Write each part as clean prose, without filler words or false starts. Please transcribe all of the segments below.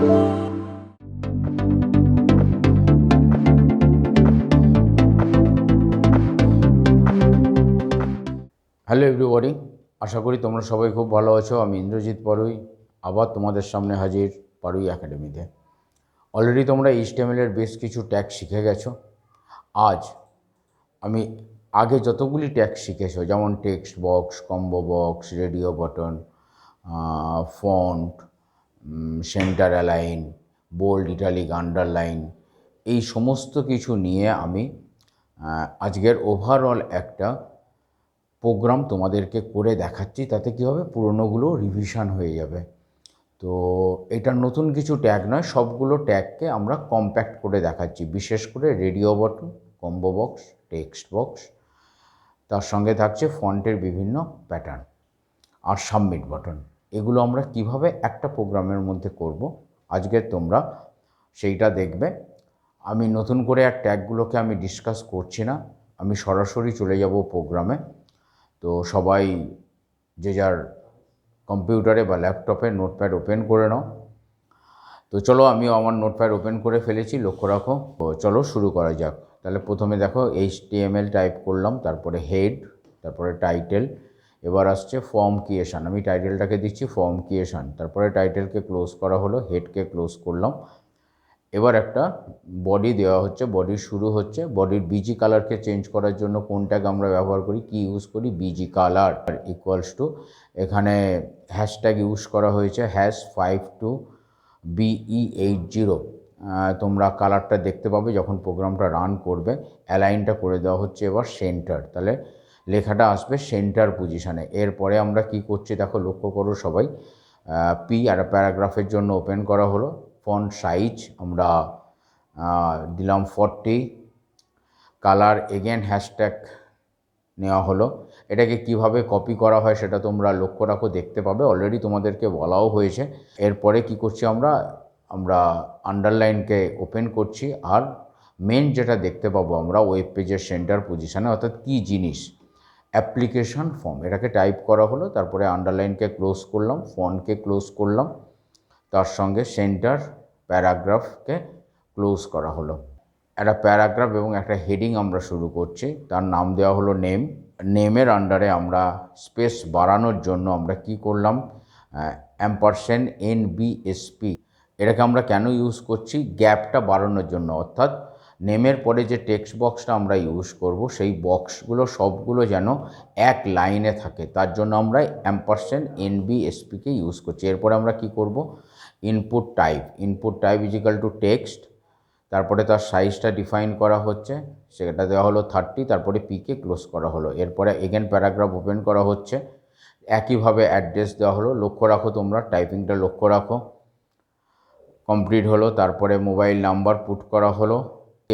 Hello everybody, আশা করি তোমরা সবাই খুব ভালো আছো। আমি ইন্দ্রজিৎ পারুই আবার তোমাদের সামনে হাজির পারুই একাডেমিতে। অলরেডি তোমরা HTML এর বেশ কিছু ট্যাগ শিখে গেছো। আজ আমি আগে যতগুলি ট্যাগ শিখেছো, যেমন text box, combo box, radio button, font, centre align, bold, italic, underline, এই সমস্ত কিছু নিয়ে আমি আজকের ওভারঅল একটা প্রোগ্রাম তোমাদেরকে করে দেখাচ্ছি। তাতে কী হবে, পুরনোগুলো রিভিশন হয়ে যাবে। তো এটা নতুন কিছু ট্যাগ নয়, সবগুলো ট্যাগকে আমরা কম্প্যাক্ট করে দেখাচ্ছি। বিশেষ করে radio button, combo box, text box, তার সঙ্গে থাকছে ফন্টের বিভিন্ন প্যাটার্ন আর সাবমিট বাটন। এগুলো আমরা কিভাবে একটা প্রোগ্রামের মধ্যে করব, আজকে তোমরা সেইটা দেখবে। আমি নতুন করে আর ট্যাগগুলোকে আমি ডিসকাস করছি না, আমি সরাসরি চলে যাব প্রোগ্রামে। তো সবাই যে যার কম্পিউটারে বা ল্যাপটপে নোটপ্যাড ওপেন করে নাও। তো চলো, আমিও আমার নোটপ্যাড ওপেন করে ফেলেছি, লক্ষ্য রাখো। তো চলো শুরু করা যাক। তাহলে প্রথমে দেখো HTML টাইপ করলাম, তারপরে হেড, তারপরে টাইটেল, এবার আসছে ফর্ম ক্রিয়েশন। আমি টাইটেলটাকে দিচ্ছি ফর্ম ক্রিয়েশন, তারপরে টাইটেলকে ক্লোজ করা হলো, হেডকে ক্লোজ করলাম। এবার একটা বডি দেওয়া হচ্ছে, বডির শুরু হচ্ছে। বডির বিজি কালারকে চেঞ্জ করার জন্য কোন ট্যাগ আমরা ব্যবহার করি, কি ইউজ করি, বিজি কালার ইকুয়ালস টু, এখানে হ্যাশট্যাগ ইউজ করা হয়েছে #52BE80। তোমরা কালারটা দেখতে পাবে যখন প্রোগ্রামটা রান করবে। অ্যালাইনটা করে দেওয়া হচ্ছে এবার সেন্টার, তাহলে লেখাটা আসবে সেন্টার পজিশানে। এরপরে আমরা কি করছি দেখো, লক্ষ্য করো সবাই। পি আর প্যারাগ্রাফের জন্য ওপেন করা হলো। ফন্ট সাইজ আমরা দিলাম 40। কালার এগেন হ্যাশট্যাগ নেওয়া হলো। এটাকে কিভাবে কপি করা হয় সেটা তোমরা লক্ষ্য রাখো, দেখতে পাবে, অলরেডি তোমাদেরকে বলাও হয়েছে। এরপরে কি করছি আমরা আন্ডারলাইনকে ওপেন করছি। আর মেন যেটা দেখতে পাবো আমরা ওয়েব পেজের সেন্টার পজিশানে, অর্থাৎ কী জিনিস, অ্যাপ্লিকেশন ফর্ম, এটাকে টাইপ করা হলো। তারপরে আন্ডারলাইনকে ক্লোজ করলাম, ফন্টকে ক্লোজ করলাম, তার সঙ্গে সেন্টার প্যারাগ্রাফকে ক্লোজ করা হলো। একটা প্যারাগ্রাফ এবং একটা হেডিং আমরা শুরু করছি, তার নাম দেওয়া হলো নেম। নেমের আন্ডারে আমরা স্পেস বাড়ানোর জন্য আমরা কি করলাম, $NBSP। এটাকে আমরা কেন ইউজ করছি, গ্যাপটা বাড়ানোর জন্য। অর্থাৎ নেমের পরে যে টেক্সট বক্সটা আমরা ইউজ করব, সেই বক্সগুলো সবগুলো যেন এক লাইনে থাকে, তার জন্য আমরা $NBSPকে ইউজ করছি। এরপরে আমরা কি করব, input type equal to text, তারপরে তার সাইজটা ডিফাইন করা হচ্ছে, সেটা দেওয়া হলো 30, তারপরে পিকে ক্লোজ করা হলো। এরপরে এগেন প্যারাগ্রাফ ওপেন করা হচ্ছে, একইভাবে অ্যাড্রেস দেওয়া হলো। লক্ষ্য রাখো তোমরা, টাইপিংটা লক্ষ্য রাখো। কমপ্লিট হলো, তারপরে মোবাইল নাম্বার পুট করা হলো।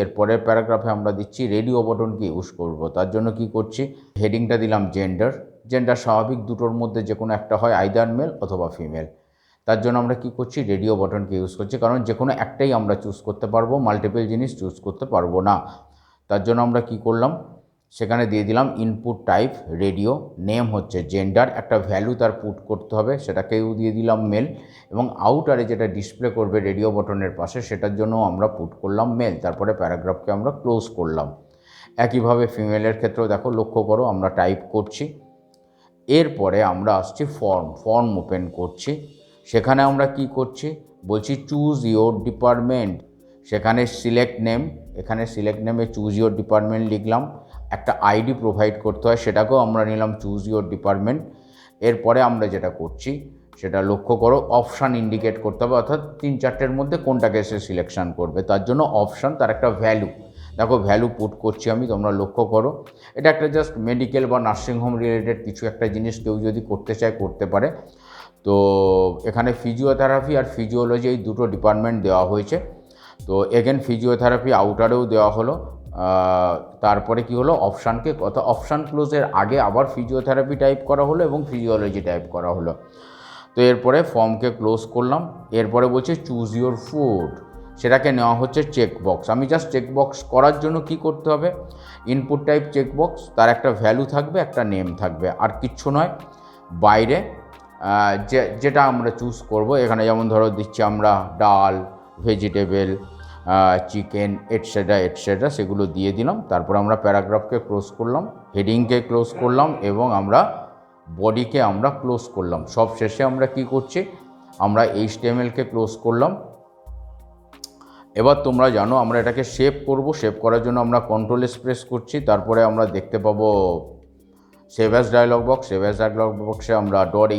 এরপরের প্যারাগ্রাফে আমরা দিচ্ছি রেডিও বাটনকে ইউজ করব। তার জন্য কি করছি, হেডিংটা দিলাম জেন্ডার স্বাভাবিক, দুটোর মধ্যে যে কোনো একটা হয়, আইদার মেল অথবা ফিমেল। তার জন্য আমরা কি করছি, রেডিও বাটনকে ইউজ করছি, কারণ যে কোনো একটাই আমরা চুজ করতে পারবো, মাল্টিপল জিনিস চুজ করতে পারবো না। তার জন্য আমরা কি করলাম, সেখানে দিয়ে দিলাম ইনপুট টাইপ রেডিও, নেম হচ্ছে জেন্ডার, একটা ভ্যালু তার পুট করতে হবে, সেটাকেও দিয়ে দিলাম মেল, এবং আউটারে যেটা ডিসপ্লে করবে রেডিও বাটনের পাশে, সেটার জন্য আমরা পুট করলাম মেল। তারপরে প্যারাগ্রাফকে আমরা ক্লোজ করলাম। একইভাবে ফিমেলের ক্ষেত্রেও দেখো, লক্ষ্য করো, আমরা টাইপ করছি। এরপরে আমরা আসছি ফর্ম ওপেন করছি। সেখানে আমরা কি করছি, বলছি চুজ ইওর ডিপার্টমেন্ট, সেখানে সিলেক্ট নেম, এখানে সিলেক্ট নেমে চুজ ইওর ডিপার্টমেন্ট লিখলাম। একটা আইডি প্রোভাইড করতে হয়, সেটাকেও আমরা নিলাম চুজ ইওর ডিপার্টমেন্ট। এরপরে আমরা যেটা করছি সেটা লক্ষ্য করো, অপশান ইন্ডিকেট করতে হবে, অর্থাৎ 3-4টের মধ্যে কোনটাকে সে সিলেকশান করবে, তার জন্য অপশান, তার একটা ভ্যালু, দেখো ভ্যালু পুট করছি আমি, তোমরা লক্ষ্য করো। এটা একটা জাস্ট মেডিকেল বা নার্সিংহোম রিলেটেড কিছু একটা জিনিস কেউ যদি করতে চায় করতে পারে। তো এখানে ফিজিওথেরাপি আর ফিজিওলজি এই দুটো ডিপার্টমেন্ট দেওয়া হয়েছে। তো এগেন ফিজিওথেরাপি আউটারেও দেওয়া হলো। তারপরে কি হলো, অপশানকে অপশান ক্লোজের আগে আবার ফিজিওথেরাপি টাইপ করা হলো এবং ফিজিওলজি টাইপ করা হলো। তো এরপরে ফর্মকে ক্লোজ করলাম। এরপরে বলছে চুজ ইওর ফুড, সেটাকে নেওয়া হচ্ছে চেকবক্স। আমি জাস্ট চেকবক্স করার জন্য কি করতে হবে, ইনপুট টাইপ চেকবক্স, তার একটা ভ্যালু থাকবে, একটা নেম থাকবে, আর কিচ্ছু নয়। বাইরে যেটা আমরা চুজ করব। এখানে যেমন ধরো দিচ্ছি আমরা ডাল, ভেজিটেবল, চিকেন, এটসেট্রা এটসেট্রা, সেগুলো দিয়ে দিলাম। তারপর আমরা প্যারাগ্রাফকে ক্লোজ করলাম, হেডিংকে ক্লোজ করলাম এবং আমরা বডিকে আমরা ক্লোজ করলাম। সব শেষে আমরা কি করছি, আমরা HTML-কে ক্লোজ করলাম। এবার তোমরা জানো আমরা এটাকে সেভ করব। সেভ করার জন্য আমরা কন্ট্রোল-S প্রেস করছি। তারপরে আমরা দেখতে পাবো save as dialog box. Save as dialog বক্সে আমরা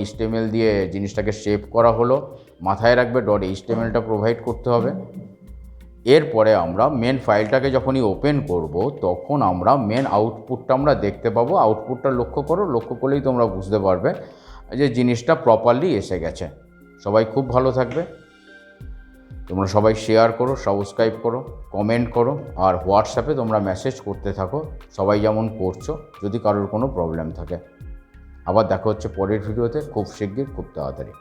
.html দিয়ে জিনিসটাকে সেভ করা হলো। মাথায় রাখবে .html-টা প্রোভাইড করতে হবে। এরপরে আমরা মেন ফাইলটাকে যখনই ওপেন করব তখন আমরা মেন আউটপুটটা আমরা দেখতে পাবো। আউটপুটটা লক্ষ্য করো, লক্ষ্য করলেই তোমরা বুঝতে পারবে যে জিনিসটা প্রপারলি এসে গেছে। সবাই খুব ভালো থাকবে। তোমরা সবাই শেয়ার করো, সাবস্ক্রাইব করো, কমেন্ট করো, আর হোয়াটসঅ্যাপে তোমরা মেসেজ করতে থাকো, সবাই যেমন করছো, যদি কারোর কোনো প্রবলেম থাকে। আবার দেখা হচ্ছে পরের ভিডিওতে, খুব শিগগির, খুব তাড়াতাড়ি।